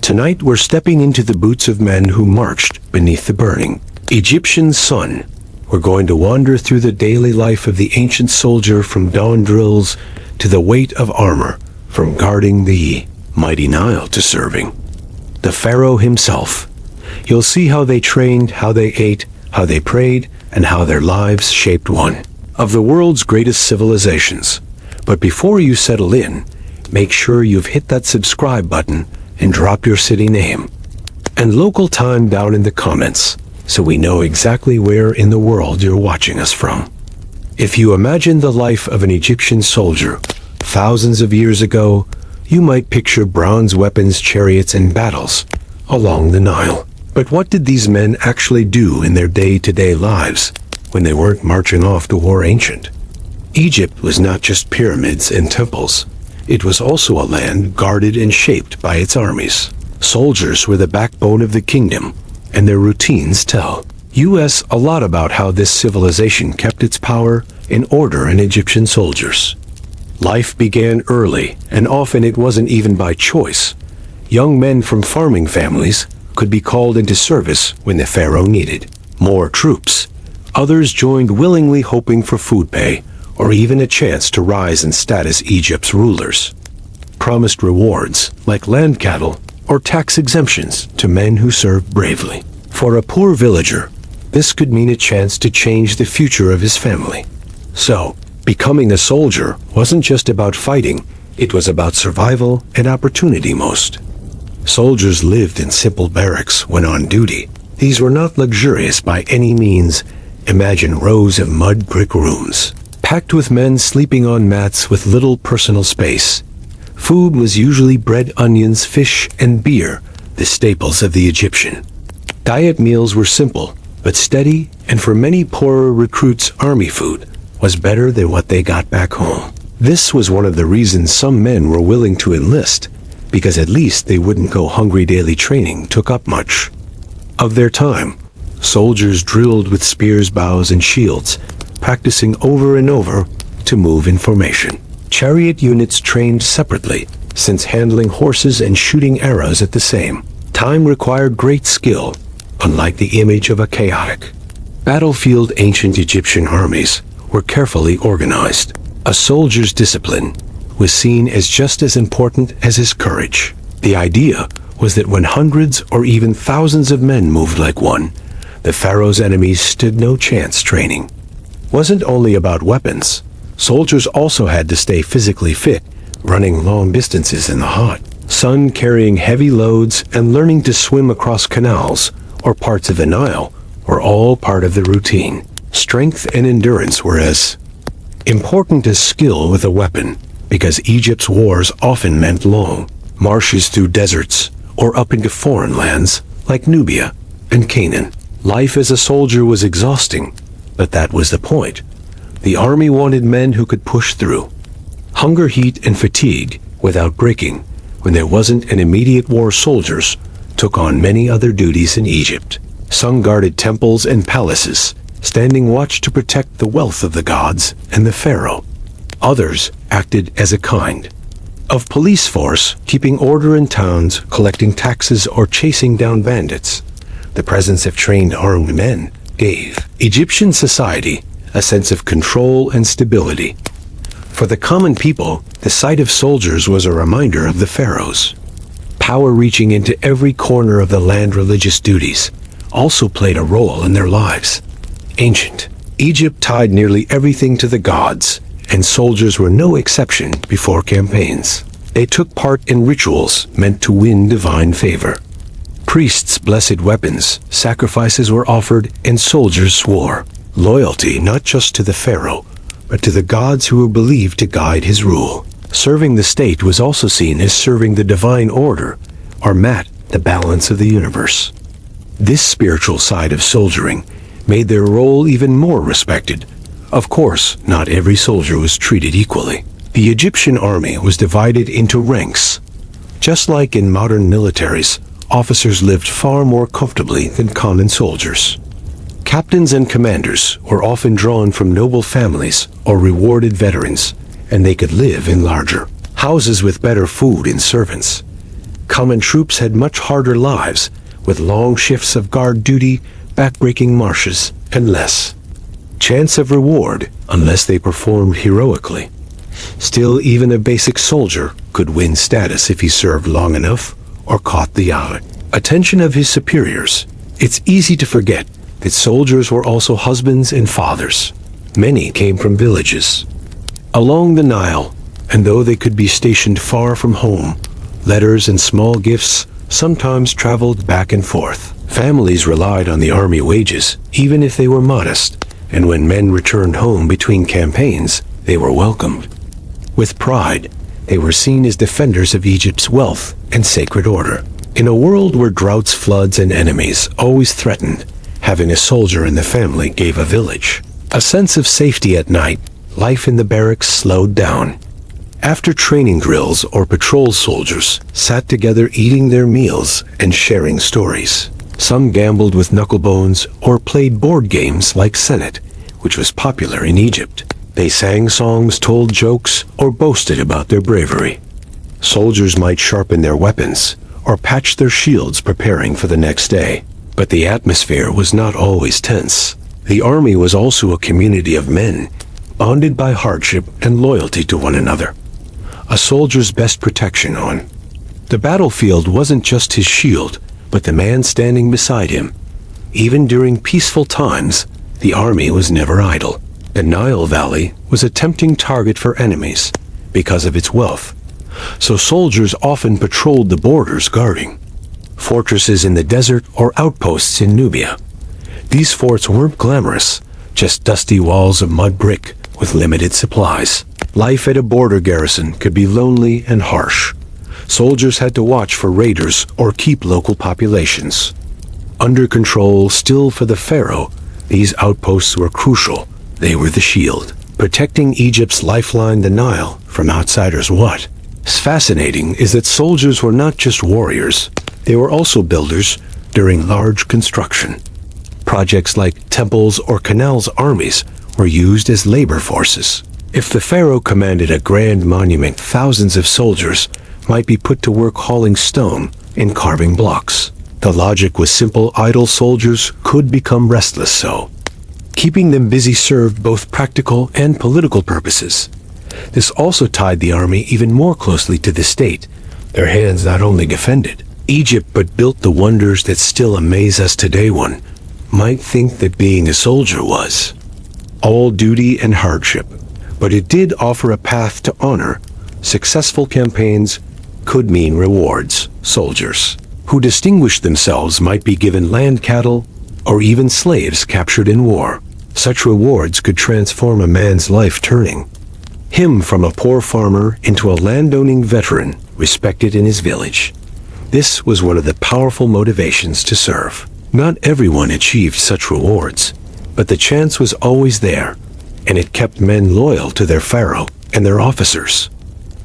Tonight we're stepping into the boots of men who marched beneath the burning Egyptian sun. We're going to wander through the daily life of the ancient soldier, from dawn drills to the weight of armor, from guarding the mighty Nile to serving the pharaoh himself. You'll see how they trained, how they ate, how they prayed, and how their lives shaped one of the world's greatest civilizations. But before you settle in, make sure you've hit that subscribe button and drop your city name and local time down in the comments so we know exactly where in the world you're watching us from. If you imagine the life of an Egyptian soldier thousands of years ago, you might picture bronze weapons, chariots, and battles along the Nile. But what did these men actually do in their day-to-day lives when they weren't marching off to war? Ancient Egypt was not just pyramids and temples. It was also a land guarded and shaped by its armies. Soldiers were the backbone of the kingdom, and their routines tell us a lot about how this civilization kept its power and order in Egyptian soldiers. Life began early, and often it wasn't even by choice. Young men from farming families could be called into service when the pharaoh needed more troops. Others joined willingly, hoping for food pay or even a chance to rise in status. Egypt's rulers promised rewards like land cattle or tax exemptions to men who served bravely. For a poor villager, this could mean a chance to change the future of his family. So, becoming a soldier wasn't just about fighting, it was about survival and opportunity. Most soldiers lived in simple barracks when on duty. These were not luxurious by any means. Imagine rows of mud brick rooms, packed with men sleeping on mats with little personal space. Food was usually bread, onions, fish, and beer, the staples of the Egyptian diet. Meals were simple but steady, and for many poorer recruits, army food was better than what they got back home. This was one of the reasons some men were willing to enlist, because at least they wouldn't go hungry. Daily training took up much of their time. Soldiers drilled with spears, bows, and shields, practicing over and over to move in formation. Chariot units trained separately, since handling horses and shooting arrows at the same time required great skill, unlike the image of a chaotic battlefield. Ancient Egyptian armies were carefully organized. A soldier's discipline was seen as just as important as his courage. The idea was that when hundreds or even thousands of men moved like one, the pharaoh's enemies stood no chance. Training wasn't only about weapons. Soldiers also had to stay physically fit, running long distances in the hot sun, carrying heavy loads, and learning to swim across canals or parts of the Nile were all part of the routine. Strength and endurance were as important as skill with a weapon, because Egypt's wars often meant long marches through deserts or up into foreign lands like Nubia and Canaan. Life as a soldier was exhausting, but that was the point. The army wanted men who could push through hunger, heat, and fatigue without breaking. When there wasn't an immediate war, soldiers took on many other duties in Egypt. Some guarded temples and palaces, standing watch to protect the wealth of the gods and the pharaoh. Others acted as a kind of police force, keeping order in towns, collecting taxes, or chasing down bandits. The presence of trained armed men gave Egyptian society a sense of control and stability. For the common people, the sight of soldiers was a reminder of the pharaoh's power reaching into every corner of the land. Religious duties also played a role in their lives. Ancient Egypt tied nearly everything to the gods, and soldiers were no exception. Before campaigns, they took part in rituals meant to win divine favor. Priests blessed weapons, sacrifices were offered, and soldiers swore loyalty not just to the pharaoh, but to the gods who were believed to guide his rule. Serving the state was also seen as serving the divine order, or mat, the balance of the universe. This spiritual side of soldiering made their role even more respected. Of course, not every soldier was treated equally. The Egyptian army was divided into ranks. Just like in modern militaries, officers lived far more comfortably than common soldiers. Captains and commanders were often drawn from noble families or rewarded veterans, and they could live in larger houses with better food and servants. Common troops had much harder lives, with long shifts of guard duty, backbreaking marches, and less chance of reward unless they performed heroically. Still, even a basic soldier could win status if he served long enough or caught the attention of his superiors. It's easy to forget that soldiers were also husbands and fathers. Many came from villages along the Nile, and though they could be stationed far from home, letters and small gifts sometimes traveled back and forth. Families relied on the army wages, even if they were modest, and when men returned home between campaigns, they were welcomed with pride. They were seen as defenders of Egypt's wealth and sacred order. In a world where droughts, floods, and enemies always threatened, having a soldier in the family gave a village a sense of safety at night. Life in the barracks slowed down. After training drills or patrol, soldiers sat together eating their meals and sharing stories. Some gambled with knucklebones or played board games like Senet, which was popular in Egypt. They sang songs, told jokes, or boasted about their bravery. Soldiers might sharpen their weapons or patch their shields, preparing for the next day. But the atmosphere was not always tense. The army was also a community of men, bonded by hardship and loyalty to one another. A soldier's best protection on the battlefield wasn't just his shield, but the man standing beside him. Even during peaceful times, the army was never idle. The Nile Valley was a tempting target for enemies because of its wealth, so soldiers often patrolled the borders, guarding fortresses in the desert or outposts in Nubia. These forts weren't glamorous, just dusty walls of mud brick with limited supplies. Life at a border garrison could be lonely and harsh. Soldiers had to watch for raiders or keep local populations under control. Still, for the pharaoh, these outposts were crucial. They were the shield, protecting Egypt's lifeline, the Nile, from outsiders. What is fascinating is that soldiers were not just warriors, they were also builders during large construction projects like temples or canals. Armies were used as labor forces. If the pharaoh commanded a grand monument, thousands of soldiers might be put to work hauling stone and carving blocks. The logic was simple: idle soldiers could become restless, so keeping them busy served both practical and political purposes. This also tied the army even more closely to the state. Their hands not only defended Egypt but built the wonders that still amaze us today. One might think that being a soldier was all duty and hardship, but it did offer a path to honor. Successful campaigns could mean rewards. Soldiers who distinguished themselves might be given land, cattle, or even slaves captured in war. Such rewards could transform a man's life, turning him from a poor farmer into a landowning veteran, respected in his village. This was one of the powerful motivations to serve. Not everyone achieved such rewards, but the chance was always there, and it kept men loyal to their pharaoh and their officers.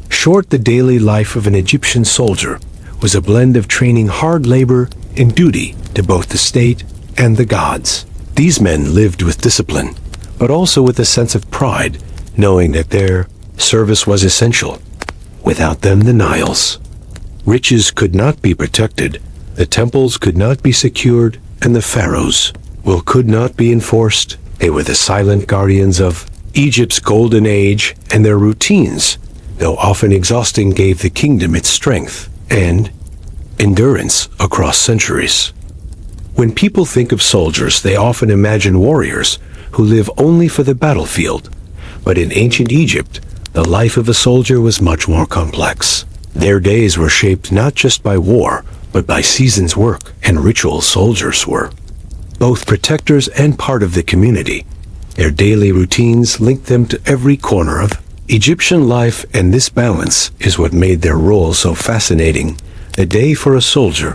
Short, the daily life of an Egyptian soldier was a blend of training, hard labor, and duty to both the state and the gods. These men lived with discipline, but also with a sense of pride, knowing that their service was essential. Without them, the Nile's riches could not be protected, the temples could not be secured, and the pharaoh's will could not be enforced. They were the silent guardians of Egypt's golden age, and their routines, though often exhausting, gave the kingdom its strength and endurance across centuries. When people think of soldiers, they often imagine warriors who live only for the battlefield. But in ancient Egypt, the life of a soldier was much more complex. Their days were shaped not just by war, but by seasons' work and ritual. Soldiers were both protectors and part of the community. Their daily routines linked them to every corner of Egyptian life, and this balance is what made their role so fascinating. A day for a soldier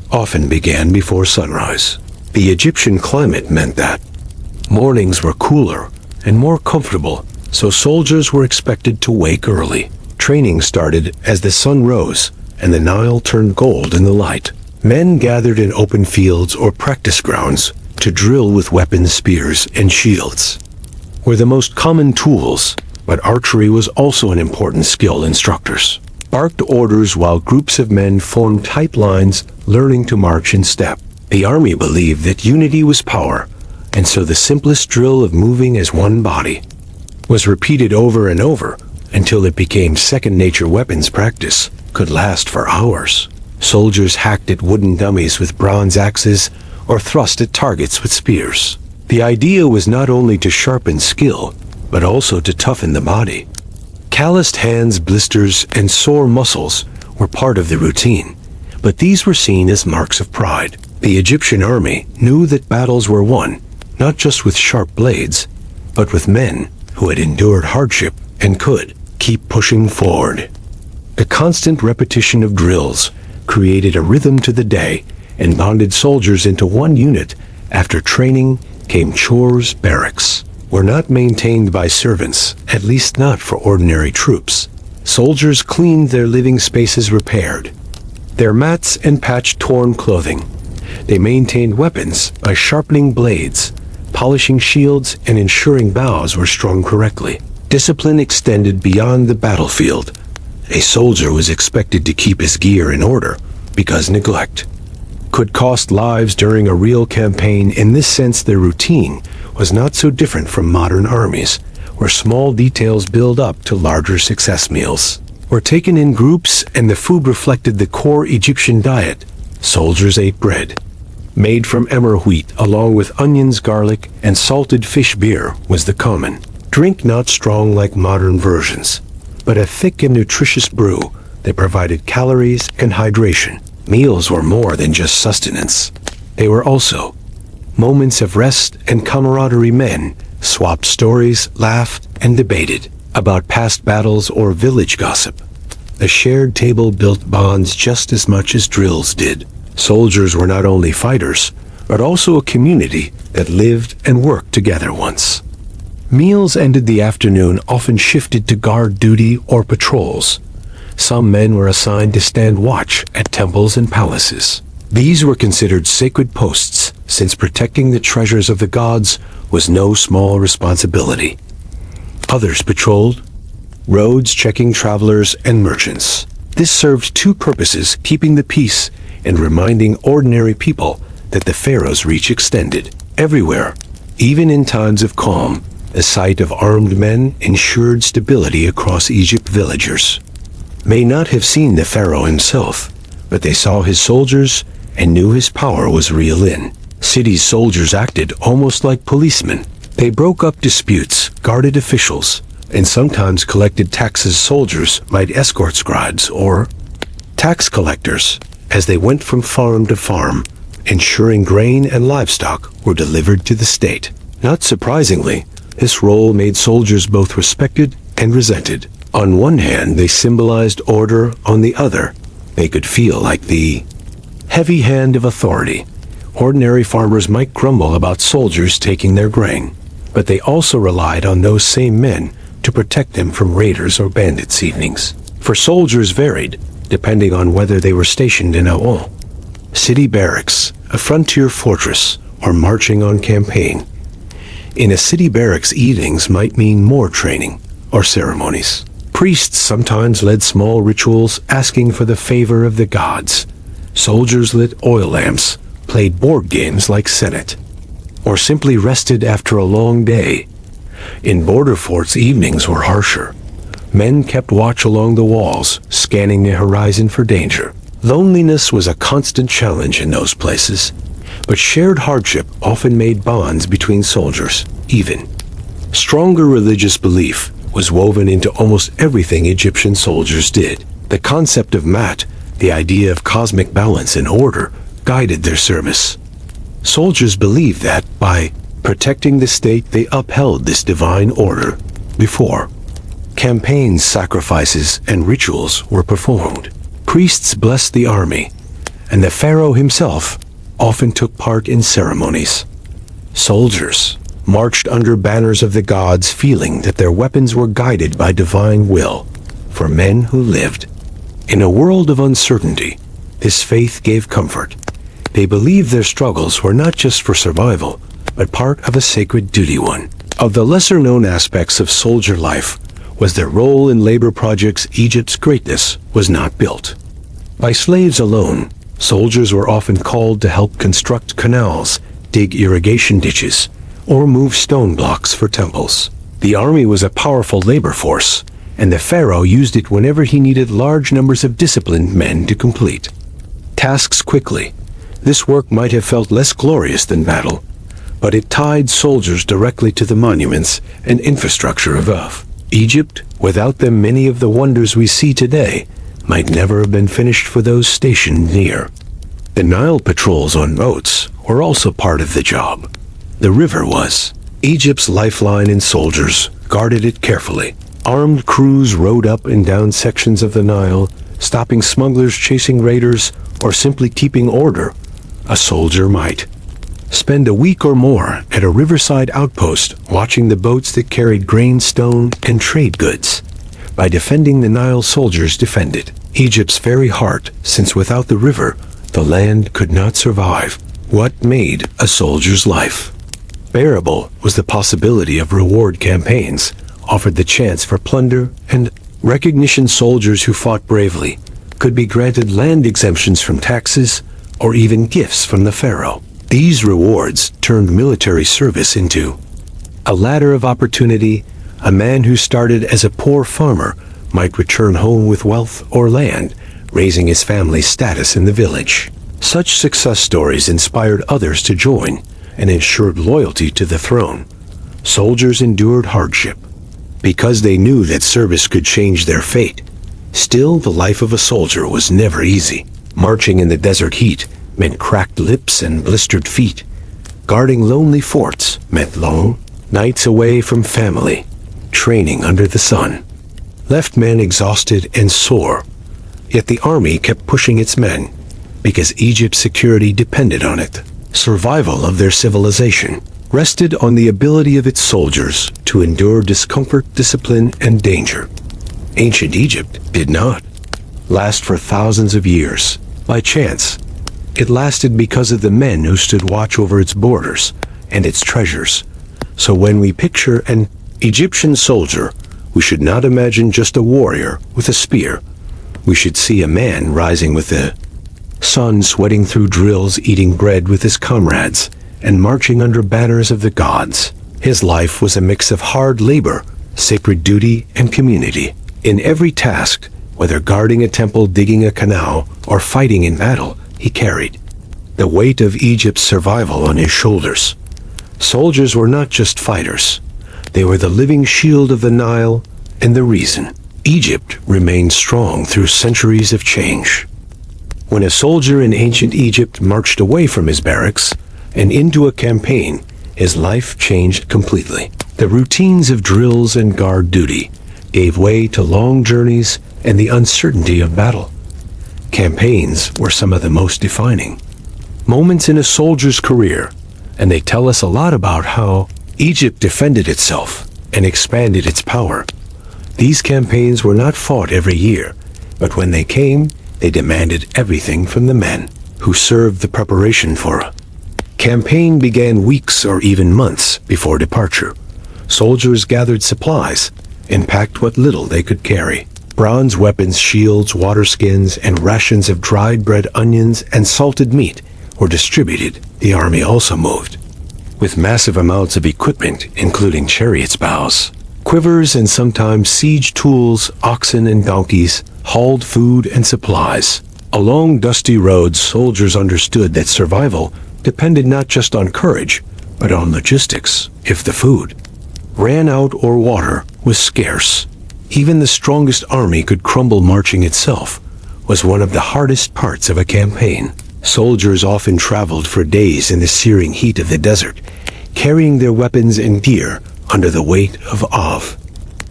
often began before sunrise. The Egyptian climate meant that mornings were cooler and more comfortable, so soldiers were expected to wake early. Training started as the sun rose and the Nile turned gold in the light. Men gathered in open fields or practice grounds to drill with weapons. Spears and shields were the most common tools, but archery was also an important skill. Instructors barked orders while groups of men formed tight lines, learning to march in step. The army believed that unity was power, and so the simplest drill of moving as one body was repeated over and over until it became second nature. Weapons practice could last for hours. Soldiers hacked at wooden dummies with bronze axes or thrust at targets with spears. The idea was not only to sharpen skill, but also to toughen the body. Calloused hands, blisters, and sore muscles were part of the routine, but these were seen as marks of pride. The Egyptian army knew that battles were won, not just with sharp blades, but with men who had endured hardship and could keep pushing forward. The constant repetition of drills created a rhythm to the day and bonded soldiers into one unit. After training came chores. Barracks were not maintained by servants, at least not for ordinary troops. Soldiers cleaned their living spaces, repaired their mats, and patched torn clothing. They maintained weapons by sharpening blades, polishing shields, and ensuring bows were strung correctly. Discipline extended beyond the battlefield. A soldier was expected to keep his gear in order because neglect could cost lives during a real campaign. In this sense, their routine was not so different from modern armies, where small details build up to larger success. Meals were taken in groups, and the food reflected the core Egyptian diet. Soldiers ate bread made from emmer wheat, along with onions, garlic, and salted fish. Beer was the common drink, not strong like modern versions, but a thick and nutritious brew that provided calories and hydration. Meals were more than just sustenance. They were also moments of rest and camaraderie. Men swapped stories, laughed, and debated about past battles or village gossip. The shared table built bonds just as much as drills did. Soldiers were not only fighters, but also a community that lived and worked together. Once meals ended, the afternoon often shifted to guard duty or patrols. Some men were assigned to stand watch at temples and palaces. These were considered sacred posts, since protecting the treasures of the gods was no small responsibility. Others patrolled roads, checking travelers and merchants. This served two purposes: keeping the peace and reminding ordinary people that the pharaoh's reach extended everywhere. Even in times of calm, the sight of armed men ensured stability across Egypt. Villagers may not have seen the pharaoh himself, but they saw his soldiers and knew his power was real. In cities, soldiers acted almost like policemen. They broke up disputes, guarded officials, and sometimes collected taxes. Soldiers might escort scribes or tax collectors as they went from farm to farm, ensuring grain and livestock were delivered to the state. Not surprisingly, this role made soldiers both respected and resented. On one hand, they symbolized order. On the other, they could feel like the heavy hand of authority. Ordinary farmers might grumble about soldiers taking their grain, but they also relied on those same men to protect them from raiders or bandits. Evenings for soldiers varied, depending on whether they were stationed in a city barracks, a frontier fortress, or marching on campaign. In a city barracks, evenings might mean more training or ceremonies. Priests sometimes led small rituals asking for the favor of the gods. Soldiers lit oil lamps, played board games like Senate, or simply rested after a long day. In border forts, evenings were harsher. Men kept watch along the walls, scanning the horizon for danger. Loneliness was a constant challenge in those places, but shared hardship often made bonds between soldiers. Even stronger religious belief was woven into almost everything Egyptian soldiers did. The concept of Mat, the idea of cosmic balance and order, guided their service. Soldiers believed that by protecting the state, they upheld this divine order. Before campaigns, sacrifices and rituals were performed, priests blessed the army, and the pharaoh himself often took part in ceremonies. Soldiers marched under banners of the gods, feeling that their weapons were guided by divine will. For men who lived in a world of uncertainty, this faith gave comfort. They believed their struggles were not just for survival, but part of a sacred duty. One of the lesser-known aspects of soldier life was their role in labor projects. Egypt's greatness was not built by slaves alone. Soldiers were often called to help construct canals, dig irrigation ditches, or move stone blocks for temples. The army was a powerful labor force, and the pharaoh used it whenever he needed large numbers of disciplined men to complete tasks quickly. This work might have felt less glorious than battle, but it tied soldiers directly to the monuments and infrastructure of Egypt. Without them, many of the wonders we see today might never have been finished for those stationed near. The Nile patrols on boats were also part of the job. The river was Egypt's lifeline, and soldiers guarded it carefully. Armed crews rowed up and down sections of the Nile, stopping smugglers, chasing raiders, or simply keeping order. A soldier might spend a week or more at a riverside outpost watching the boats that carried grain, stone, and trade goods. By defending the Nile, soldiers defended Egypt's very heart, since without the river, the land could not survive. What made a soldier's life bearable was the possibility of reward campaigns, offered the chance for plunder and recognition. Soldiers who fought bravely could be granted land exemptions from taxes or even gifts from the pharaoh. These rewards turned military service into a ladder of opportunity. A man who started as a poor farmer might return home with wealth or land, raising his family's status in the village. Such success stories inspired others to join and ensured loyalty to the throne. Soldiers endured hardship because they knew that service could change their fate. Still, the life of a soldier was never easy. Marching in the desert heat meant cracked lips and blistered feet. Guarding lonely forts meant long nights away from family. Training under the sun left men exhausted and sore. Yet the army kept pushing its men because Egypt's security depended on it. Survival of their civilization rested on the ability of its soldiers to endure discomfort, discipline, and danger. Ancient Egypt did not last for thousands of years by chance. It lasted because of the men who stood watch over its borders and its treasures. So when we picture an Egyptian soldier, we should not imagine just a warrior with a spear. We should see a man rising with the sun, sweating through drills, eating bread with his comrades, and marching under banners of the gods. His life was a mix of hard labor, sacred duty, and community. In every task, whether guarding a temple, digging a canal, or fighting in battle, he carried the weight of Egypt's survival on his shoulders. Soldiers were not just fighters. They were the living shield of the Nile and the reason Egypt remained strong through centuries of change. When a soldier in ancient Egypt marched away from his barracks and into a campaign, his life changed completely. The routines of drills and guard duty gave way to long journeys and the uncertainty of battle. Campaigns were some of the most defining moments in a soldier's career, and they tell us a lot about how Egypt defended itself and expanded its power. These campaigns were not fought every year, but when they came, they demanded everything from the men who served. The preparation for a campaign began weeks or even months before departure. Soldiers gathered supplies and packed what little they could carry. Bronze weapons, shields, water skins, and rations of dried bread, onions, and salted meat were distributed. The army also moved with massive amounts of equipment, including chariots' bows, quivers, and sometimes siege tools. Oxen and donkeys hauled food and supplies. Along dusty roads, soldiers understood that survival depended not just on courage, but on logistics. If the food ran out or water was scarce, even the strongest army could crumble. Marching itself was one of the hardest parts of a campaign. Soldiers often traveled for days in the searing heat of the desert, carrying their weapons and gear under the weight of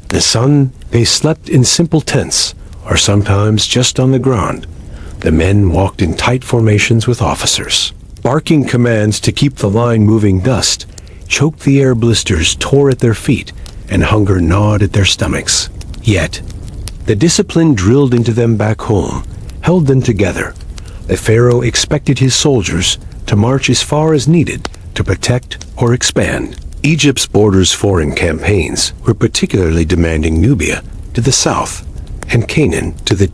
the sun. They slept in simple tents, or sometimes just on the ground. The men walked in tight formations with officers barking commands to keep the line moving. Dust choked the air, blisters tore at their feet, and hunger gnawed at their stomachs. Yet, the discipline drilled into them back home held them together. The pharaoh expected his soldiers to march as far as needed to protect or expand Egypt's borders foreign campaigns were particularly demanding. Nubia to the south and Canaan to the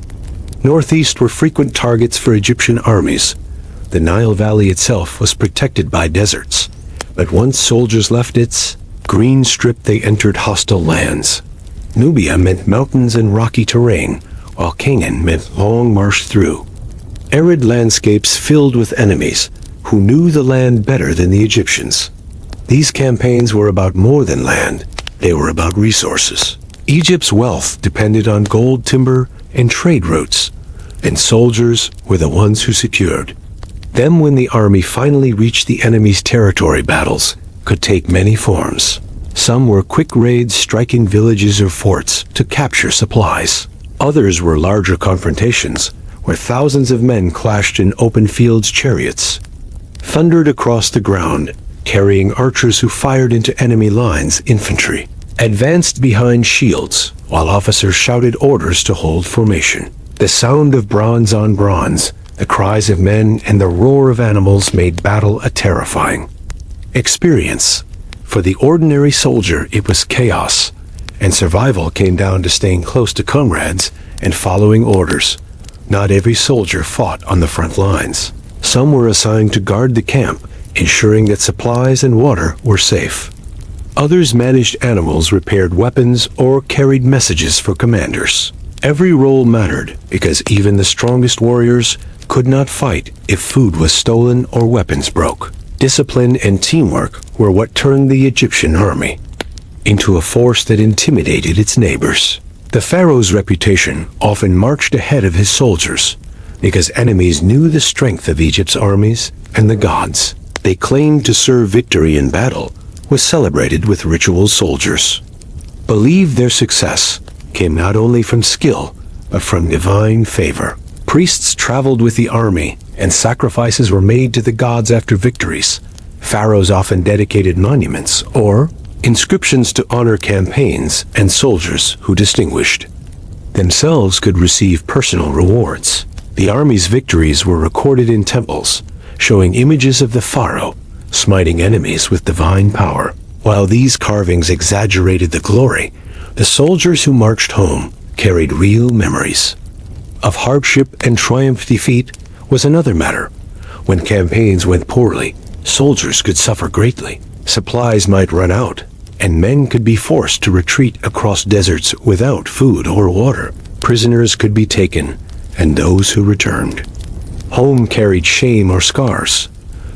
northeast were frequent targets for Egyptian armies. The Nile Valley itself was protected by deserts, but once soldiers left its green strip they entered hostile lands. Nubia meant mountains and rocky terrain, while Canaan meant long march through arid landscapes filled with enemies who knew the land better than the Egyptians. These campaigns were about more than land, they were about resources. Egypt's wealth depended on gold, timber, and trade routes, and soldiers were the ones who secured them. When the army finally reached the enemy's territory, battles could take many forms. Some were quick raids striking villages or forts to capture supplies. Others were larger confrontations, where thousands of men clashed in open fields. Chariots thundered across the ground, carrying archers who fired into enemy lines. Infantry advanced behind shields, while officers shouted orders to hold formation. The sound of bronze on bronze, the cries of men, and the roar of animals made battle a terrifying experience. For the ordinary soldier, it was chaos, and survival came down to staying close to comrades and following orders. Not every soldier fought on the front lines. Some were assigned to guard the camp, ensuring that supplies and water were safe. Others managed animals, repaired weapons, or carried messages for commanders. Every role mattered, because even the strongest warriors could not fight if food was stolen or weapons broke. Discipline and teamwork were what turned the Egyptian army into a force that intimidated its neighbors. The pharaoh's reputation often marched ahead of his soldiers, because enemies knew the strength of Egypt's armies and the gods they claimed to serve. Victory in battle was celebrated with rituals. Soldiers believed their success came not only from skill, but from divine favor. Priests traveled with the army, and sacrifices were made to the gods after victories. Pharaohs often dedicated monuments or inscriptions to honor campaigns and soldiers who distinguished themselves. Could receive personal rewards. The army's victories were recorded in temples, showing images of the pharaoh smiting enemies with divine power. While these carvings exaggerated the glory, the soldiers who marched home carried real memories of hardship and triumph. Defeat was another matter. When campaigns went poorly, soldiers could suffer greatly. Supplies might run out, and men could be forced to retreat across deserts without food or water. Prisoners could be taken, and those who returned home carried shame or scars.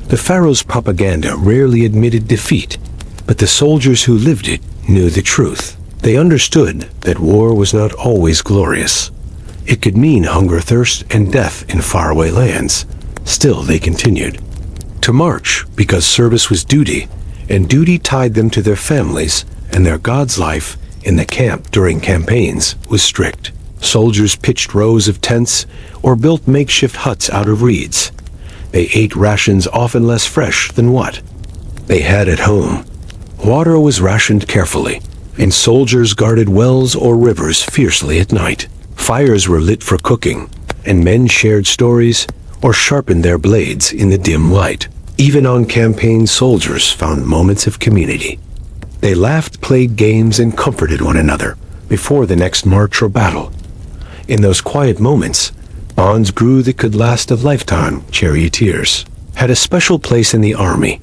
The pharaoh's propaganda rarely admitted defeat, but the soldiers who lived it knew the truth. They understood that war was not always glorious. It could mean hunger, thirst, and death in faraway lands. Still, they continued to march because service was duty, and duty tied them to their families, and their god's life in the camp during campaigns was strict. Soldiers pitched rows of tents or built makeshift huts out of reeds. They ate rations often less fresh than what they had at home. Water was rationed carefully, and soldiers guarded wells or rivers fiercely at night. Fires were lit for cooking, and men shared stories or sharpened their blades in the dim light. Even on campaign, soldiers found moments of community. They laughed, played games, and comforted one another before the next march or battle. In those quiet moments, bonds grew that could last a lifetime. Charioteers had a special place in the army.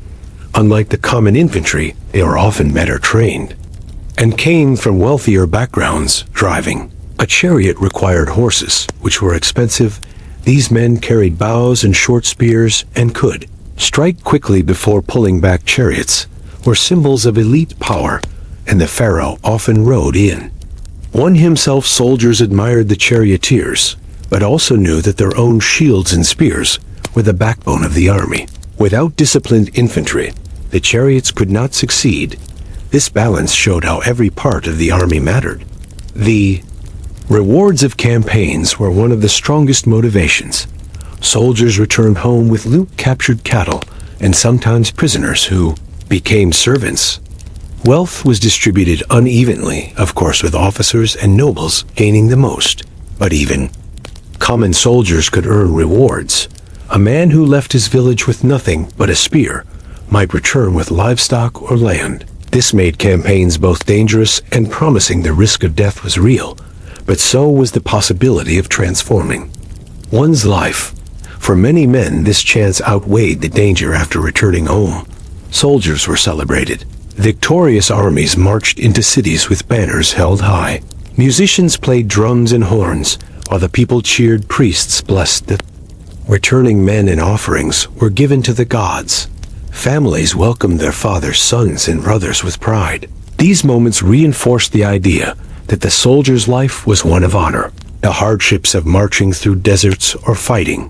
Unlike the common infantry, they were often better trained and came from wealthier backgrounds. Driving a chariot required horses, which were expensive. These men carried bows and short spears and could strike quickly before pulling back. Chariots were symbols of elite power, and the pharaoh often rode in one himself. Soldiers admired the charioteers, but also knew that their own shields and spears were the backbone of the army. Without disciplined infantry, the chariots could not succeed. This balance showed how every part of the army mattered. The rewards of campaigns were one of the strongest motivations. Soldiers returned home with loot, captured cattle, and sometimes prisoners who became servants. Wealth was distributed unevenly, of course, with officers and nobles gaining the most, but even common soldiers could earn rewards. A man who left his village with nothing but a spear might return with livestock or land. This made campaigns both dangerous and promising. The risk of death was real, but so was the possibility of transforming one's life. For many men, this chance outweighed the danger. After returning home, soldiers were celebrated. Victorious armies marched into cities with banners held high. Musicians played drums and horns, while the people cheered. Priests blessed the returning men, and offerings were given to the gods. Families welcomed their fathers, sons, and brothers with pride. These moments reinforced the idea that the soldier's life was one of honor. The hardships of marching through deserts or fighting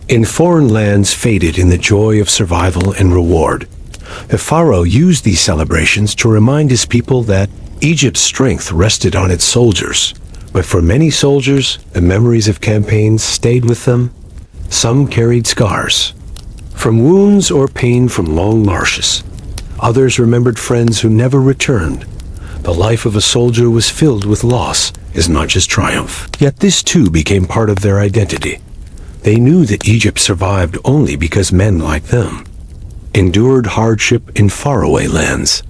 in foreign lands faded in the joy of survival and reward. The pharaoh used these celebrations to remind his people that Egypt's strength rested on its soldiers. But for many soldiers, the memories of campaigns stayed with them. Some carried scars from wounds or pain from long marches. Others remembered friends who never returned. The life of a soldier was filled with loss as much as triumph. Yet this too became part of their identity. They knew that Egypt survived only because men like them endured hardship in faraway lands.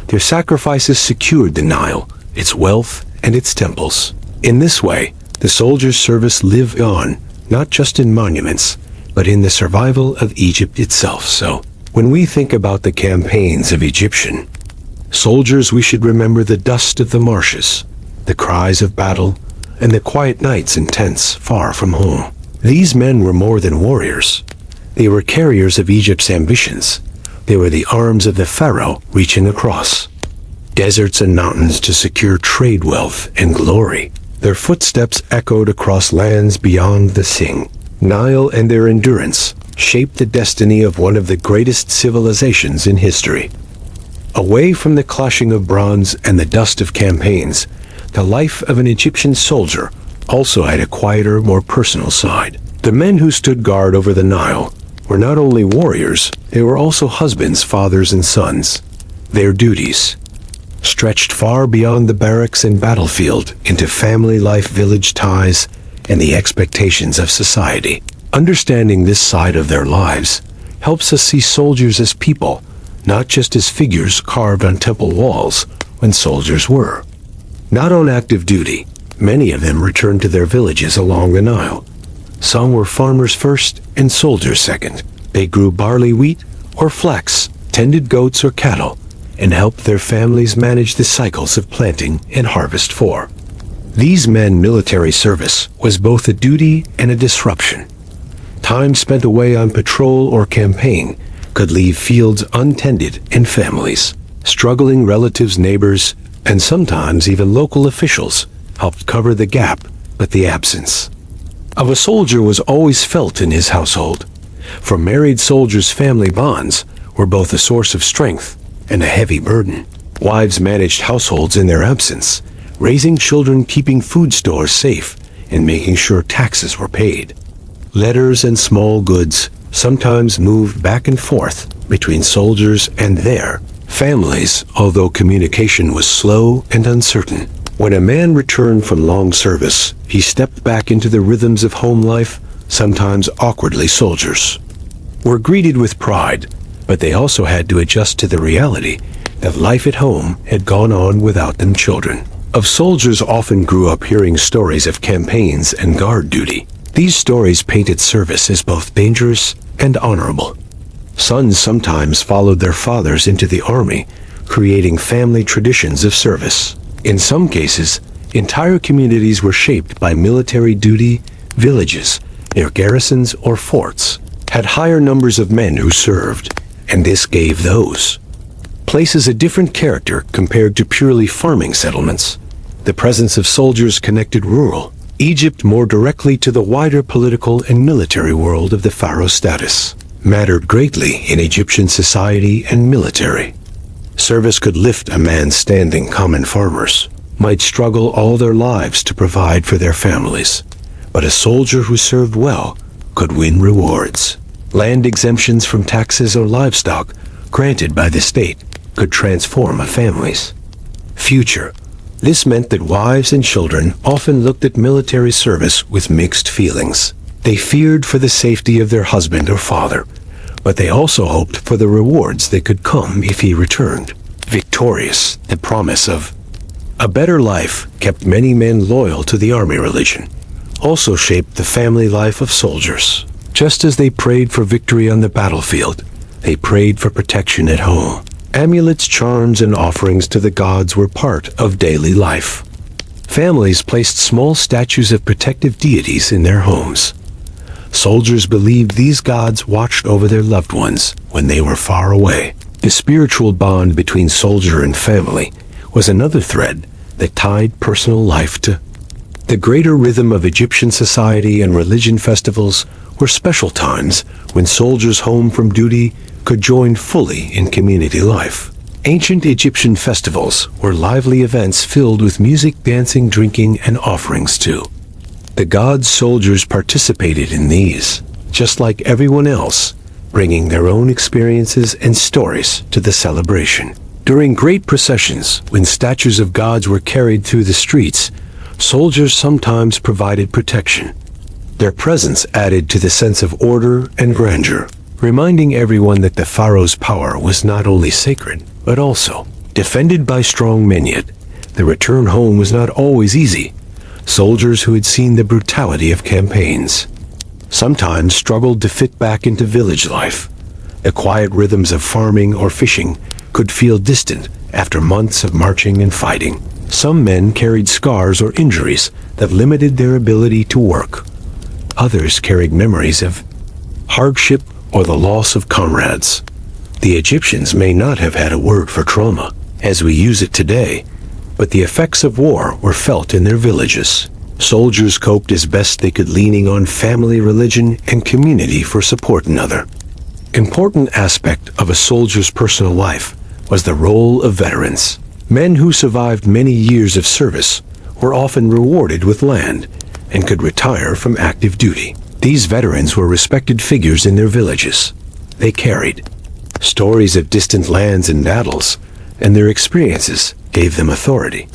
Their sacrifices secured the Nile, its wealth, and its temples. In this way, the soldiers' service lived on, not just in monuments, but in the survival of Egypt itself. So, when we think about the campaigns of Egyptian soldiers, we should remember the dust of the marshes, the cries of battle, and the quiet nights in tents far from home. These men were more than warriors. They were carriers of Egypt's ambitions. They were the arms of the pharaoh reaching across deserts and mountains to secure trade wealth and glory. Their footsteps echoed across lands beyond the Nile, and their endurance shaped the destiny of one of the greatest civilizations in history. Away from the clashing of bronze and the dust of campaigns, the life of an Egyptian soldier also had a quieter, more personal side. The men who stood guard over the Nile were not only warriors, they were also husbands, fathers, and sons. Their duties stretched far beyond the barracks and battlefield into family life, village ties, and the expectations of society. Understanding this side of their lives helps us see soldiers as people, not just as figures carved on temple walls. When soldiers were not on active duty, many of them returned to their villages along the Nile. Some were farmers first and soldiers second. They grew barley, wheat, or flax, tended goats or cattle, and helped their families manage the cycles of planting and harvest. For these men, military service was both a duty and a disruption. Time spent away on patrol or campaign could leave fields untended and families struggling. Relatives, neighbors, and sometimes even local officials helped cover the gap, but the absence of a soldier was always felt in his household. For married soldiers, family bonds were both a source of strength and a heavy burden. Wives managed households in their absence, raising children, keeping food stores safe, and making sure taxes were paid. Letters and small goods sometimes moved back and forth between soldiers and their families, although communication was slow and uncertain. When a man returned from long service, he stepped back into the rhythms of home life. Sometimes awkwardly, soldiers were greeted with pride, but they also had to adjust to the reality that life at home had gone on without them. Children of soldiers often grew up hearing stories of campaigns and guard duty. These stories painted service as both dangerous and honorable. Sons sometimes followed their fathers into the army, creating family traditions of service. In some cases, entire communities were shaped by military duty. Villages, near garrisons or forts, had higher numbers of men who served, and this gave those places a different character compared to purely farming settlements. The presence of soldiers connected rural Egypt more directly to the wider political and military world of the pharaoh. Status mattered greatly in Egyptian society and military service could lift a man. Standing common farmers might struggle all their lives to provide for their families, but a soldier who served well could win rewards. Land exemptions from taxes or livestock granted by the state could transform a family's future. This meant that wives and children often looked at military service with mixed feelings. They feared for the safety of their husband or father, but they also hoped for the rewards that could come if he returned. victorious. The promise of a better life kept many men loyal to the army religion, also shaped the family life of soldiers. Just as they prayed for victory on the battlefield, they prayed for protection at home. Amulets, charms, and offerings to the gods were part of daily life. Families placed small statues of protective deities in their homes. Soldiers believed these gods watched over their loved ones when they were far away. The spiritual bond between soldier and family was another thread that tied personal life to the greater rhythm of Egyptian society. And religion festivals were special times when soldiers home from duty could join fully in community life. Ancient Egyptian festivals were lively events filled with music, dancing, drinking, and offerings too. The gods' soldiers participated in these, just like everyone else, bringing their own experiences and stories to the celebration. During great processions, when statues of gods were carried through the streets, soldiers sometimes provided protection. Their presence added to the sense of order and grandeur, reminding everyone that the pharaoh's power was not only sacred, but also defended by strong men. Yet, the return home was not always easy. Soldiers who had seen the brutality of campaigns sometimes struggled to fit back into village life. The quiet rhythms of farming or fishing could feel distant after months of marching and fighting. Some men carried scars or injuries that limited their ability to work. Others carried memories of hardship or the loss of comrades. The Egyptians may not have had a word for trauma as we use it today, but the effects of war were felt in their villages. Soldiers coped as best they could, leaning on family, religion, and community for support. Another important aspect of a soldier's personal life was the role of veterans. Men who survived many years of service were often rewarded with land and could retire from active duty. These veterans were respected figures in their villages. They carried stories of distant lands and battles, and their experiences gave them authority.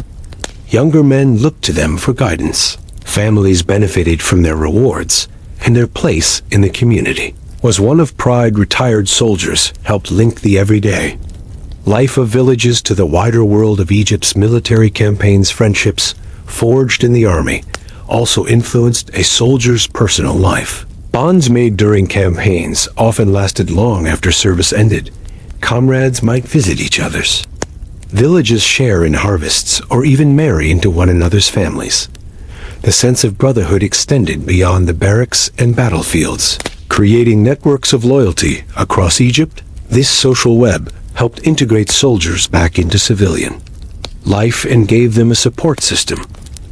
Younger men looked to them for guidance. Families benefited from their rewards, and their place in the community was one of pride. Retired soldiers helped link the everyday life of villages to the wider world of Egypt's military campaigns. Friendships forged in the army also influenced a soldier's personal life. Bonds made during campaigns often lasted long after service ended. Comrades might visit each other's villages, share in harvests, or even marry into one another's families. The sense of brotherhood extended beyond the barracks and battlefields, creating networks of loyalty across Egypt. This social web helped integrate soldiers back into civilian life and gave them a support system.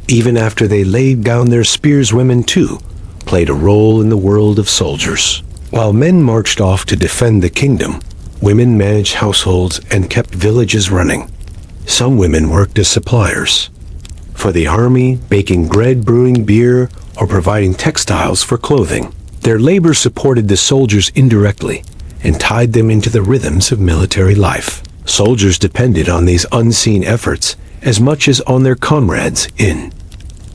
Even after they laid down their spears, women too played a role in the world of soldiers. While men marched off to defend the kingdom, women managed households and kept villages running. Some women worked as suppliers for the army, baking bread, brewing beer, or providing textiles for clothing. Their labor supported the soldiers indirectly and tied them into the rhythms of military life. Soldiers depended on these unseen efforts as much as on their comrades in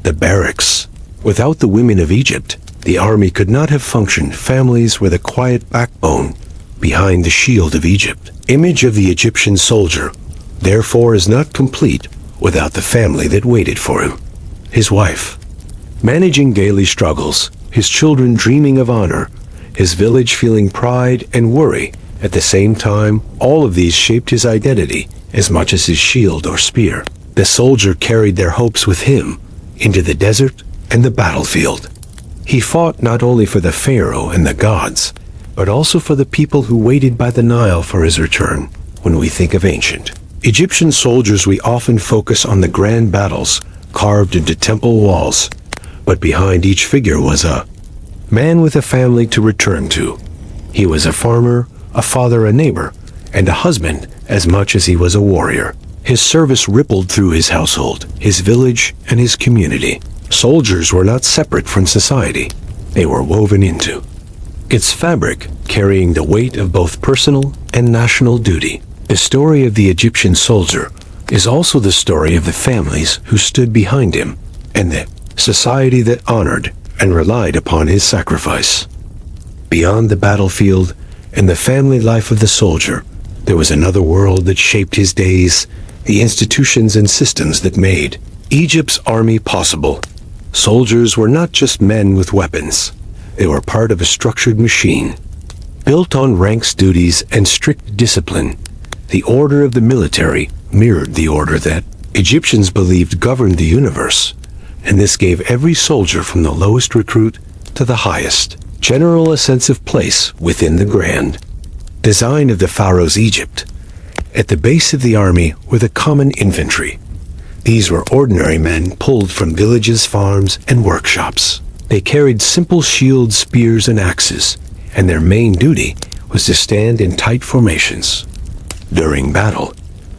the barracks. Without the women of Egypt, the army could not have functioned. Families were the quiet backbone behind the shield of Egypt. Image of the Egyptian soldier, therefore, is not complete without the family that waited for him. His wife, managing daily struggles, his children dreaming of honor, his village feeling pride and worry at the same time. All of these shaped his identity as much as his shield or spear. The soldier carried their hopes with him into the desert and the battlefield. He fought not only for the pharaoh and the gods, but also for the people who waited by the Nile for his return. When we think of ancient Egyptian soldiers, we often focus on the grand battles carved into temple walls, but behind each figure was a man with a family to return to. He was a farmer, a father, a neighbor, and a husband as much as he was a warrior. His service rippled through his household, his village, and his community. Soldiers were not separate from society. They were woven into its fabric, carrying the weight of both personal and national duty. The story of the Egyptian soldier is also the story of the families who stood behind him and the society that honored and relied upon his sacrifice. Beyond the battlefield and the family life of the soldier, There was another world that shaped his days, the institutions and systems that made Egypt's army possible. Soldiers were not just men with weapons. They were part of a structured machine. Built on ranks, duties, and strict discipline, the order of the military mirrored the order that Egyptians believed governed the universe, and this gave every soldier from the lowest recruit to the highest general a sense of place within the grand design of the pharaoh's Egypt. At the base of the army were the common infantry. These were ordinary men pulled from villages, farms, and workshops. They carried simple shields, spears, and axes, and their main duty was to stand in tight formations. During battle,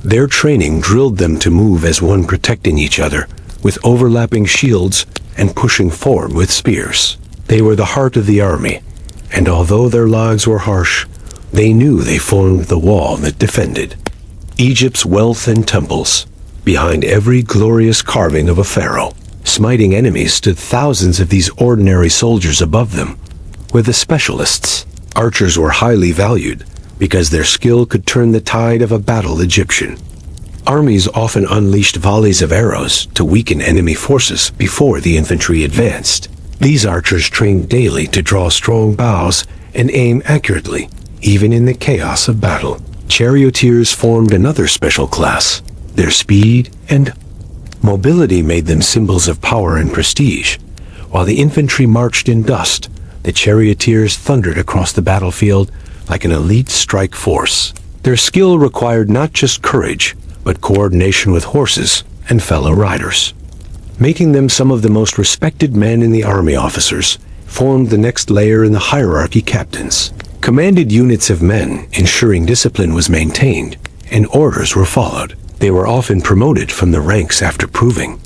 their training drilled them to move as one, protecting each other with overlapping shields and pushing forward with spears. They were the heart of the army, and although their lives were harsh, they knew they formed the wall that defended Egypt's wealth and temples. Behind every glorious carving of a pharaoh, smiting enemies, stood thousands of these ordinary soldiers. Above them were the specialists. Archers were highly valued because their skill could turn the tide of a battle. Egyptian armies often unleashed volleys of arrows to weaken enemy forces before the infantry advanced. These archers trained daily to draw strong bows and aim accurately, even in the chaos of battle. Charioteers formed another special class. Their speed and mobility made them symbols of power and prestige. While the infantry marched in dust, the charioteers thundered across the battlefield like an elite strike force. Their skill required not just courage, but coordination with horses and fellow riders. Making them some of the most respected men in the army. Officers formed the next layer in the hierarchy. Captains commanded units of men, ensuring discipline was maintained and orders were followed. They were often promoted from the ranks after proving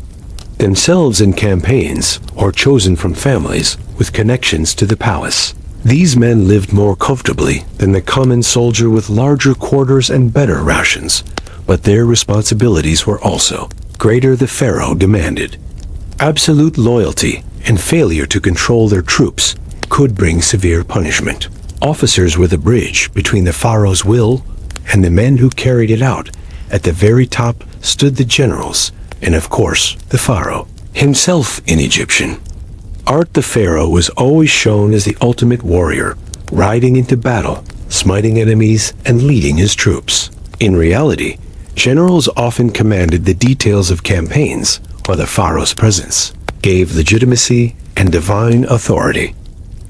themselves in campaigns or chosen from families with connections to the palace. These men lived more comfortably than the common soldier, with larger quarters and better rations, but their responsibilities were also greater. The pharaoh demanded absolute loyalty, and failure to control their troops could bring severe punishment. Officers were the bridge between the pharaoh's will and the men who carried it out. At the very top stood the generals, and of course, the pharaoh himself. In Egyptian art, the pharaoh was always shown as the ultimate warrior, riding into battle, smiting enemies, and leading his troops. In reality, generals often commanded the details of campaigns, while the pharaoh's presence gave legitimacy and divine authority.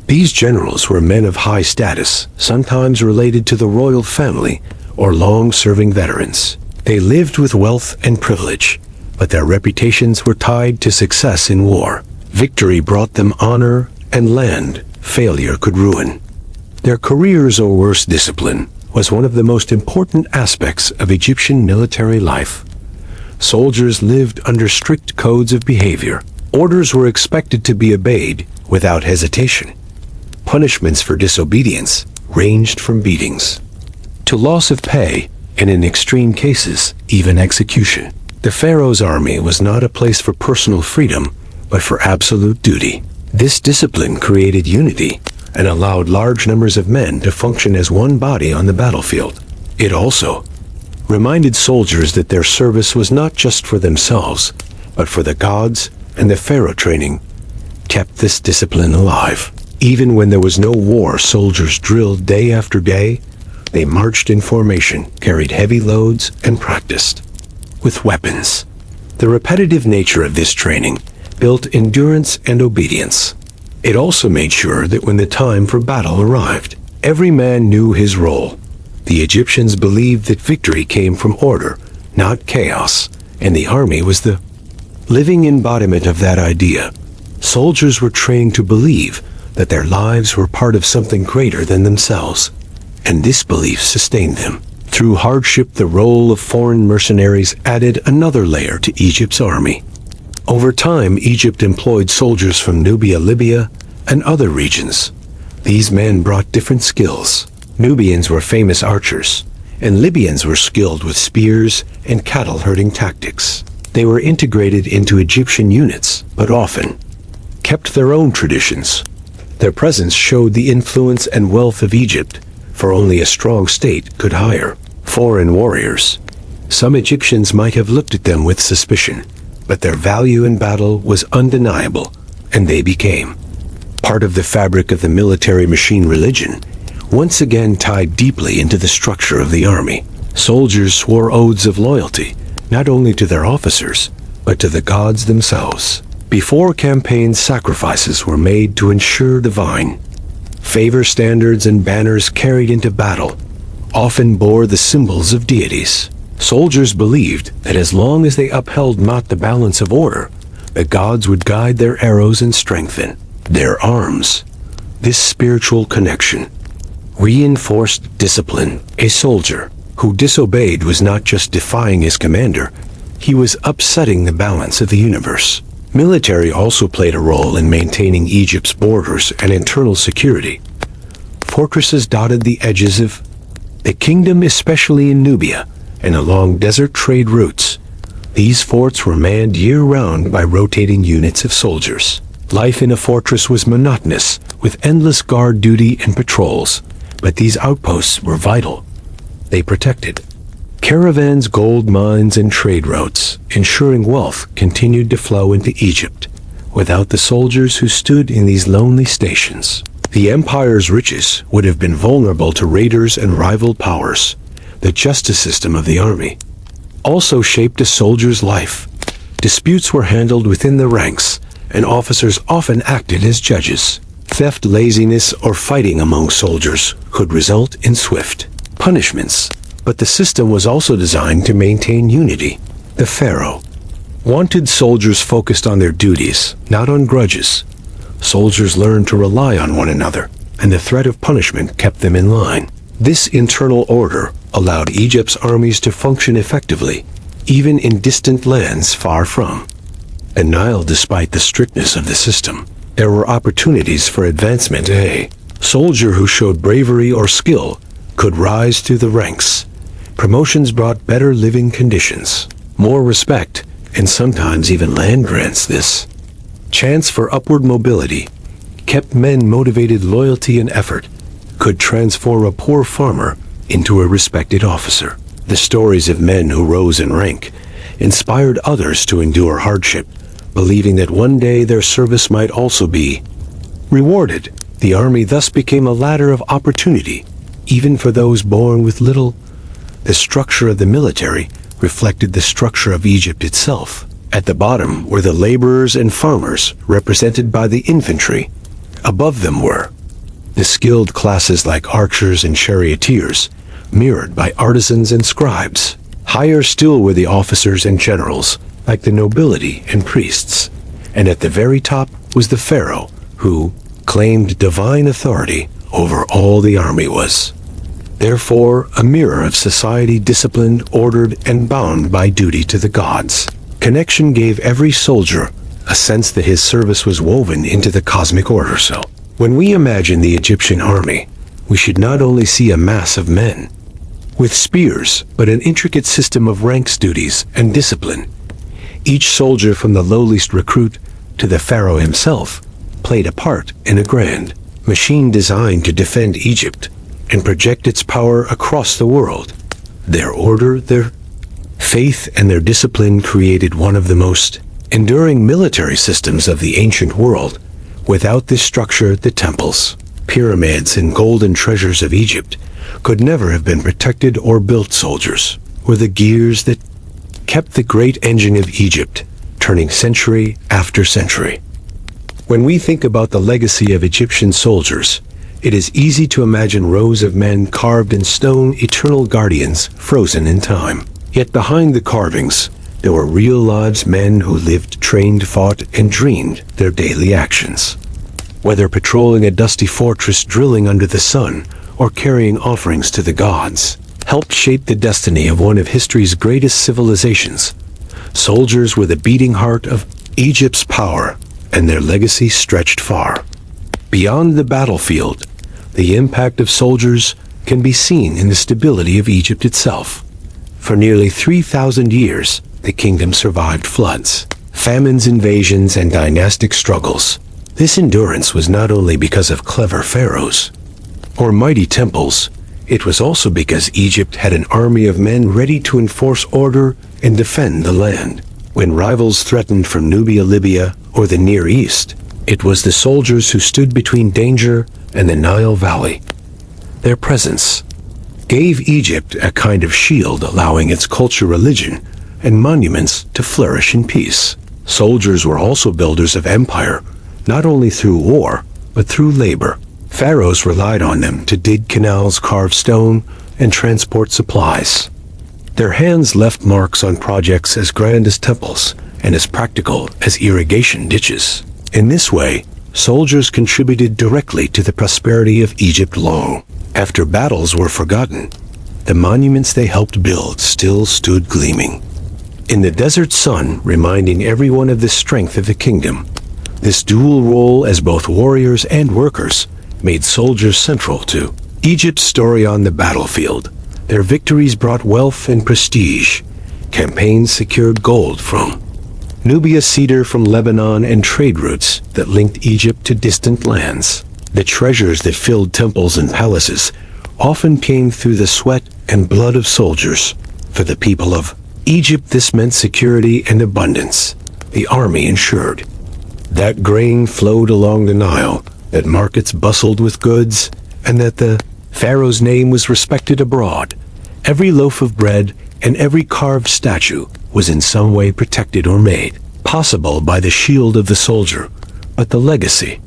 These generals were men of high status, sometimes related to the royal family or long-serving veterans. They lived with wealth and privilege, but their reputations were tied to success in war. Victory brought them honor and land. Failure could ruin their careers or worse. Discipline was one of the most important aspects of Egyptian military life. Soldiers lived under strict codes of behavior. Orders were expected to be obeyed without hesitation. Punishments for disobedience ranged from beatings to loss of pay, and in extreme cases, even execution. The pharaoh's army was not a place for personal freedom, but for absolute duty. This discipline created unity and allowed large numbers of men to function as one body on the battlefield. It also reminded soldiers that their service was not just for themselves, but for the gods, and the pharaoh training kept this discipline alive. Even when there was no war, soldiers drilled day after day. They marched in formation, carried heavy loads, and practiced with weapons. The repetitive nature of this training built endurance and obedience. It also made sure that when the time for battle arrived, every man knew his role. The Egyptians believed that victory came from order, not chaos, and the army was the living embodiment of that idea. Soldiers were trained to believe that their lives were part of something greater than themselves, and this belief sustained them. Through hardship, the role of foreign mercenaries added another layer to Egypt's army. Over time, Egypt employed soldiers from Nubia, Libya, and other regions. These men brought different skills. Nubians were famous archers, and Libyans were skilled with spears and cattle-herding tactics. They were integrated into Egyptian units, but often kept their own traditions. Their presence showed the influence and wealth of Egypt, for only a strong state could hire Foreign warriors. Some Egyptians might have looked at them with suspicion, but their value in battle was undeniable, and they became part of the fabric of the military machine religion, once again tied deeply into the structure of the army. Soldiers swore oaths of loyalty, not only to their officers, but to the gods themselves. Before campaigns, sacrifices were made to ensure divine favor. Standards and banners carried into battle often bore the symbols of deities. Soldiers believed that as long as they upheld not the balance of order, the gods would guide their arrows and strengthen their arms. This spiritual connection reinforced discipline. A soldier who disobeyed was not just defying his commander, he was upsetting the balance of the universe. Military also played a role in maintaining Egypt's borders and internal security. Fortresses dotted the edges of the kingdom, especially in Nubia and along desert trade routes. These forts were manned year-round by rotating units of soldiers. Life in a fortress was monotonous, with endless guard duty and patrols, but these outposts were vital. They protected caravans, gold mines, and trade routes, ensuring wealth continued to flow into Egypt. Without the soldiers who stood in these lonely stations, the empire's riches would have been vulnerable to raiders and rival powers. The justice system of the army also shaped a soldier's life. Disputes were handled within the ranks, and officers often acted as judges. Theft, laziness, or fighting among soldiers could result in swift punishments, but the system was also designed to maintain unity. The pharaoh wanted soldiers focused on their duties, not on grudges. Soldiers learned to rely on one another, and the threat of punishment kept them in line. This internal order allowed Egypt's armies to function effectively, even in distant lands far from the Nile. Despite the strictness of the system, there were opportunities for advancement. A soldier who showed bravery or skill could rise through the ranks. Promotions brought better living conditions, more respect, and sometimes even land grants. This chance for upward mobility kept men motivated. Loyalty and effort could transform a poor farmer into a respected officer. The stories of men who rose in rank inspired others to endure hardship, believing that one day their service might also be rewarded. The army thus became a ladder of opportunity, even for those born with little. The structure of the military reflected the structure of Egypt itself. At the bottom were the laborers and farmers, represented by the infantry. Above them were the skilled classes like archers and charioteers, mirrored by artisans and scribes. Higher still were the officers and generals, like the nobility and priests. And at the very top was the pharaoh, who claimed divine authority over all the army. Was therefore a mirror of society, disciplined, ordered, and bound by duty to the gods. Connection gave every soldier a sense that his service was woven into the cosmic order. So, when we imagine the Egyptian army, we should not only see a mass of men with spears, but an intricate system of ranks, duties, and discipline. Each soldier, from the lowliest recruit to the pharaoh himself, played a part in a grand machine designed to defend Egypt and project its power across the world. Their order, their faith, and their discipline created one of the most enduring military systems of the ancient world. Without this structure, the temples, pyramids, and golden treasures of Egypt could never have been protected or built. Soldiers were the gears that kept the great engine of Egypt turning century after century. When we think about the legacy of Egyptian soldiers, it is easy to imagine rows of men carved in stone, eternal guardians frozen in time. Yet behind the carvings, there were real lives, men who lived, trained, fought, and dreamed their daily actions. Whether patrolling a dusty fortress, drilling under the sun, or carrying offerings to the gods, helped shape the destiny of one of history's greatest civilizations. Soldiers were the beating heart of Egypt's power, and their legacy stretched far. Beyond the battlefield, the impact of soldiers can be seen in the stability of Egypt itself. For nearly 3,000 years, the kingdom survived floods, famines, invasions, and dynastic struggles. This endurance was not only because of clever pharaohs or mighty temples, It was also because Egypt had an army of men ready to enforce order and defend the land. When rivals threatened from Nubia, Libya, or the Near East, it was the soldiers who stood between danger and the Nile Valley. Their presence gave Egypt a kind of shield, allowing its culture, religion, and monuments to flourish in peace. Soldiers were also builders of empire, not only through war, but through labor. Pharaohs relied on them to dig canals, carve stone, and transport supplies. Their hands left marks on projects as grand as temples and as practical as irrigation ditches. In this way, soldiers contributed directly to the prosperity of Egypt long after battles were forgotten. The monuments they helped build still stood gleaming in the desert sun, reminding everyone of the strength of the kingdom. This dual role as both warriors and workers made soldiers central to Egypt's story on the battlefield. Their victories brought wealth and prestige. Campaigns secured gold from Nubia, cedar from Lebanon, and trade routes that linked Egypt to distant lands. The treasures that filled temples and palaces often came through the sweat and blood of soldiers. For the people of Egypt, this meant security and abundance. The army ensured that grain flowed along the Nile, that markets bustled with goods, and that the pharaoh's name was respected abroad. Every loaf of bread and every carved statue was in some way protected or made possible by the shield of the soldier. But the legacy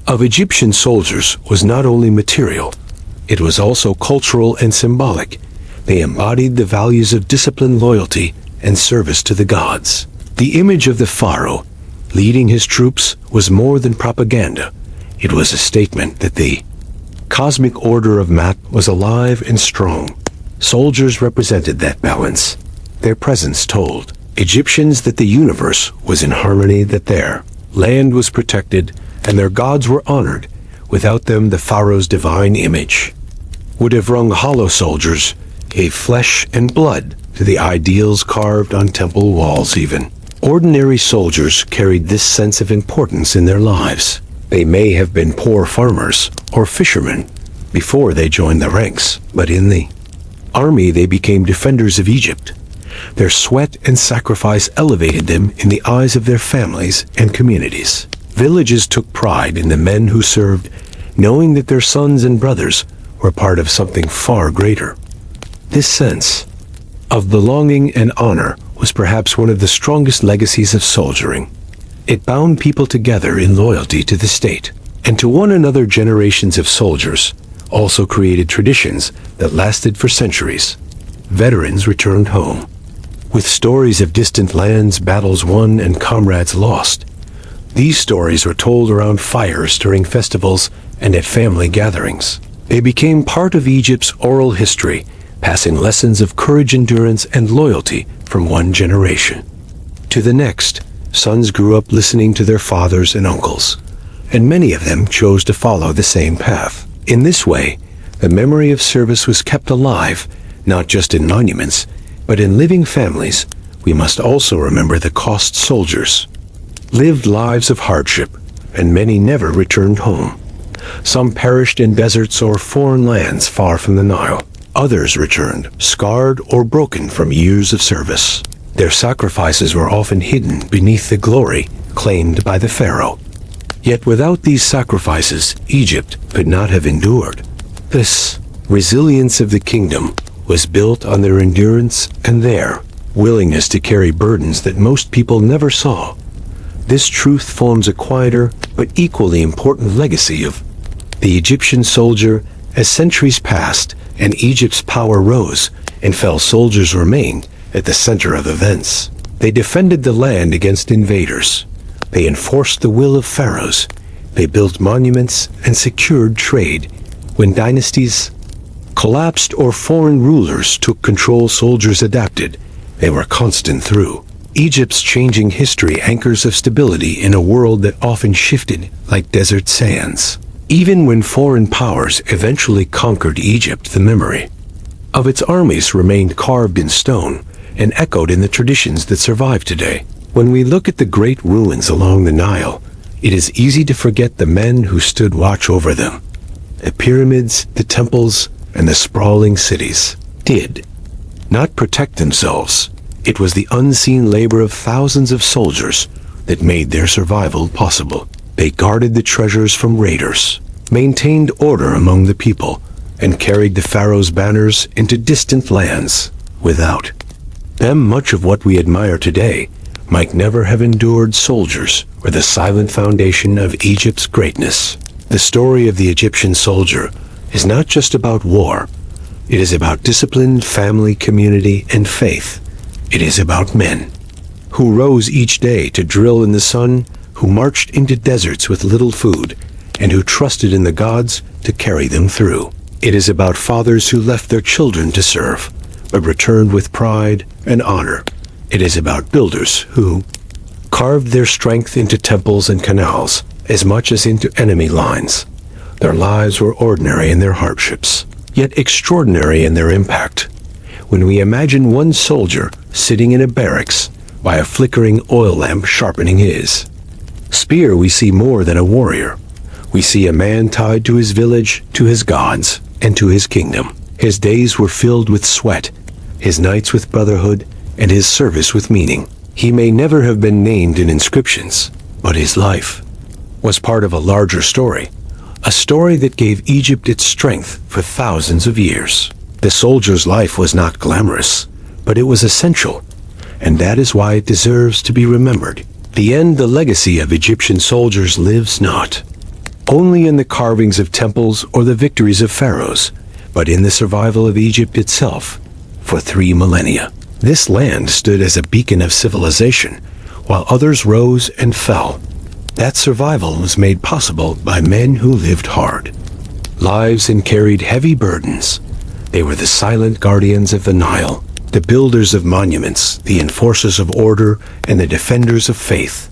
of Egyptian soldiers was not only material, it was also cultural and symbolic. They embodied the values of discipline, loyalty, and service to the gods. The image of the pharaoh leading his troops was more than propaganda. It was a statement that the cosmic order of Mat was alive and strong. Soldiers represented that balance. Their presence told Egyptians that the universe was in harmony, that their land was protected, and their gods were honored. Without them, the pharaoh's divine image would have rung hollow. Soldiers gave flesh and blood to the ideals carved on temple walls. Even ordinary soldiers carried this sense of importance in their lives. They may have been poor farmers or fishermen before they joined the ranks, but in the army they became defenders of Egypt. Their sweat and sacrifice elevated them in the eyes of their families and communities. Villages took pride in the men who served, knowing that their sons and brothers were part of something far greater. This sense of belonging and honor was perhaps one of the strongest legacies of soldiering. It bound people together in loyalty to the state and to one another. Generations of soldiers also created traditions that lasted for centuries. Veterans returned home with stories of distant lands, battles won, and comrades lost. These stories were told around fires, during festivals, and at family gatherings. They became part of Egypt's oral history, passing lessons of courage, endurance, and loyalty from one generation to the next. Sons grew up listening to their fathers and uncles, and many of them chose to follow the same path. In this way, the memory of service was kept alive, not just in monuments, but in living families. We must also remember the cost. Soldiers lived lives of hardship, and many never returned home. Some perished in deserts or foreign lands far from the Nile. Others returned, scarred or broken from years of service. Their sacrifices were often hidden beneath the glory claimed by the pharaoh. Yet without these sacrifices, Egypt could not have endured. This resilience of the kingdom was built on their endurance and their willingness to carry burdens that most people never saw. This truth forms a quieter but equally important legacy of the Egyptian soldier. As centuries passed and Egypt's power rose and fell, soldiers remained at the center of events. They defended the land against invaders. They enforced the will of pharaohs. They built monuments and secured trade. When dynasties collapsed or foreign rulers took control, soldiers adapted. They were constant through Egypt's changing history, anchors of stability in a world that often shifted like desert sands. Even when foreign powers eventually conquered Egypt, the memory of its armies remained carved in stone and echoed in the traditions that survive today. When we look at the great ruins along the Nile, it is easy to forget the men who stood watch over them. The pyramids, the temples, and the sprawling cities did not protect themselves. It was the unseen labor of thousands of soldiers that made their survival possible. They guarded the treasures from raiders, maintained order among the people, and carried the pharaoh's banners into distant lands. Without them, much of what we admire today might never have endured. Soldiers were the silent foundation of Egypt's greatness. The story of the Egyptian soldier is not just about war. It is about discipline, family, community, and faith. It is about men who rose each day to drill in the sun, who marched into deserts with little food, and who trusted in the gods to carry them through. It is about fathers who left their children to serve, but returned with pride and honor. It is about builders who carved their strength into temples and canals as much as into enemy lines. Their lives were ordinary in their hardships, yet extraordinary in their impact. When we imagine one soldier sitting in a barracks by a flickering oil lamp sharpening his spear, we see more than a warrior. We see a man tied to his village, to his gods, and to his kingdom. His days were filled with sweat, his nights with brotherhood, and his service with meaning. He may never have been named in inscriptions, but his life was part of a larger story, a story that gave Egypt its strength for thousands of years. The soldier's life was not glamorous, but it was essential, and that is why it deserves to be remembered. The legacy of Egyptian soldiers lives not only in the carvings of temples or the victories of pharaohs, but in the survival of Egypt itself for 3 millennia. This land stood as a beacon of civilization, while others rose and fell. That survival was made possible by men who lived hard lives and carried heavy burdens. They were the silent guardians of the Nile, the builders of monuments, the enforcers of order, and the defenders of faith.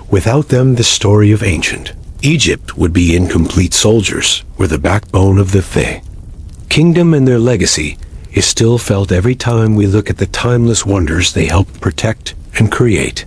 Without them, the story of ancient Egypt would be incomplete. Soldiers were the backbone of the kingdom, and their legacy is still felt every time we look at the timeless wonders they helped protect and create.